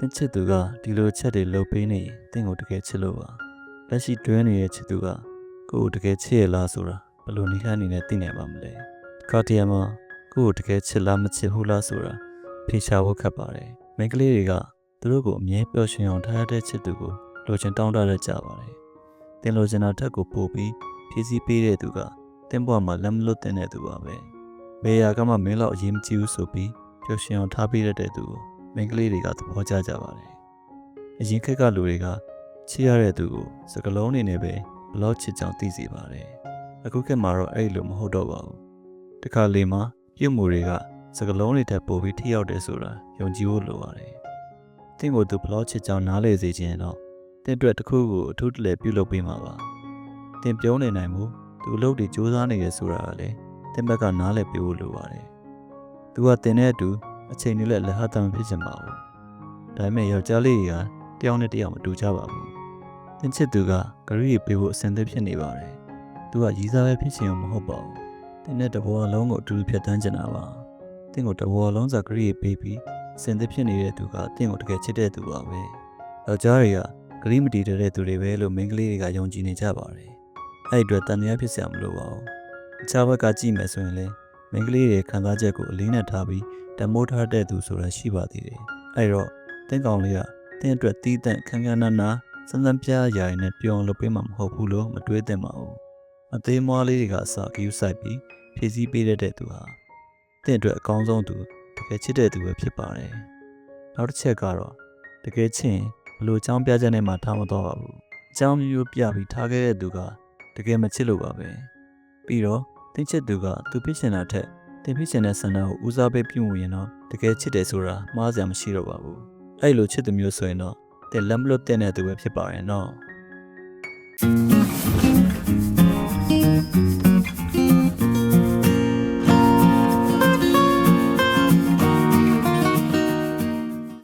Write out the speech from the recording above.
တင်းချစ်သူကဒီလိုချက်တွေလုပ်ပေးနေတင်းကိုတကယ်ချစ်လို့ပါလက်ရှိတွဲနေတဲ့ချစ်သူကကိုယ်ကိုတကယ်ချစ်ရလားဆိုတာဘယ်လိုနည်းလမ်းနေနဲ့သိနိုင်ပါမလဲခါတရံမှာကိုယ့်ကိုတကယ်ချစ်လားမချစ်ဘူးလားဆိုတာဖေရှားဖို့ခက်ပါတယ်မိန်းကလေးတွေကသူတို့ကိုအမြဲပျော်ရွှင်အောင်ထားရတဲ့ချစ်သူကိုလိုချင်တောင်းတရကြပါတယ်တင်လိုချင်တာထက်ကိုပို့ပြီးဖြည့်ဆည်းပေးတဲ့သူကတင်းဘွားမှာလက်မလွတ်တဲ့သူပါပဲဘေးရာကမှမင်းလောက်အရေးမကြီးဘူးဆိုပြီးပျော်ရွှင်အောင်ထားပေးတဲ့သူကိုမိန်းကလေးတွေကသဘောကျကြပါတယ်အရင်ခက်ကလူတွေကချစ်ရတဲ့သူကိုစကလုံးနေနဲ့ပဲဘလောက်ချစ်ကြောင်သိစေပါတယ်အခုခေတ်မှာတော့အဲ့လိုမဟုတ်တော့ပါဘူးတခါလေမှာပြုတ်မှုတွေကစကလုံးတွေထက်ပိုပြီးထိရောက်တယ်ဆိုတာယုံကြည်ဖို့လိုပါတယ်တင့်ကိုသူဘလောက်ချစ်ကြောင်နားလေစေခြင်းတော့တင့်အတွက်တစ်ခုကိုအထူးတလဲပြုလုပ်ပေးမှာပါတင်ပြုံးနေနိုင်မှုသူအလုပ်တွေစူးစမ်းနေရဆိုတာကလည်းတင်ဘက်ကနားလည်ပေးဖို့လိုပါတယ်သူကတင်တဲ့အတူအချိန်တွေလည်းလက်ဟတ်တမ်းဖြစ်ချင်ပါဘူးဒါပေမဲ့ယောက်ျားလေးတွေကတယောက်နဲ့တယောက်မတူကြပါဘူးတင်ချစ်သူကဂရုပေးဖို့အဆင်သင့်ဖြစ်နေပါတယ်သူကရည်စားပဲဖြစ်ချင်အောင်မဟုတ်ပါဘူးတင်တဲ့တဘောလုံးကိုအတူတူဖြတ်တန်းချင်တာပါတင်ကိုတဘောလုံးစာဂရုပေးပြီးအဆင်သင့်ဖြစ်နေတဲ့သူကတင်ကိုတကယ်ချစ်တဲ့သူပါပဲယောက်ျားတွေကဂရုမတည်တဲ့သူတွေပဲလို့မိန်းကလေးတွေကယုံကြည်နေကြပါတယ်အဲ့အတွက်တန်တရားဖြစ်စရာမလိုပါဘူးအခြားဘက်ကကြည့်မယ်ဆိုရင်လည်းမိန်းကလေးတွေခံစားချက်ကိုအလေးနဲ့ထားပြီးတမိုးထားတဲ့သူဆိုတာရှိပါသေးတယ်အဲ့တော့တင်းကောင်လေးကတင်းအတွက်တီးတန့်ခန်းခန်းနာနာစမ်းစမ်းပြားရိုင်နဲ့ပြောင်းလုပ်ပေးမှာမဟုတ်ဘူးလို့မတွေးသင့်ပါဘူးအသေးမွားလေးတွေကအစဂယူဆိုင်ပြီးဖြည့်ဆည်းပေးတဲ့သူဟာတင်းအတွက်အကောင်းဆုံးသူတကယ်ချစ်တဲ့သူပဲဖြစ်ပါတယ်နောက်တစ်ချက်ကတော့တကယ်ချစ်ရင်ဘလို့အကြောင်းပြချက်နဲ့မှထားမတော့ပါဘူးအကြောင်းမျိုးပြပြီးထားခဲ့တဲ့သူကတကယ်မချစ်လို့ပါပဲပြီးတော့တင်းချစ်သူကသူဖြစ်ချင်တာထက်တင်ဖြစ်ချင်တဲ့ဆန္ဒကိုဦးစားပေးပြုမှုရင်တော့တကယ်ချစ်တယ်ဆိုတာမှားစရာမရှိတော့ပါဘူးအဲ့လိုချစ်သူမျိုးဆိုရင်တော့တင်လက်မလွတ်တဲ့သူပဲဖြစ်ပါရဲ့နော်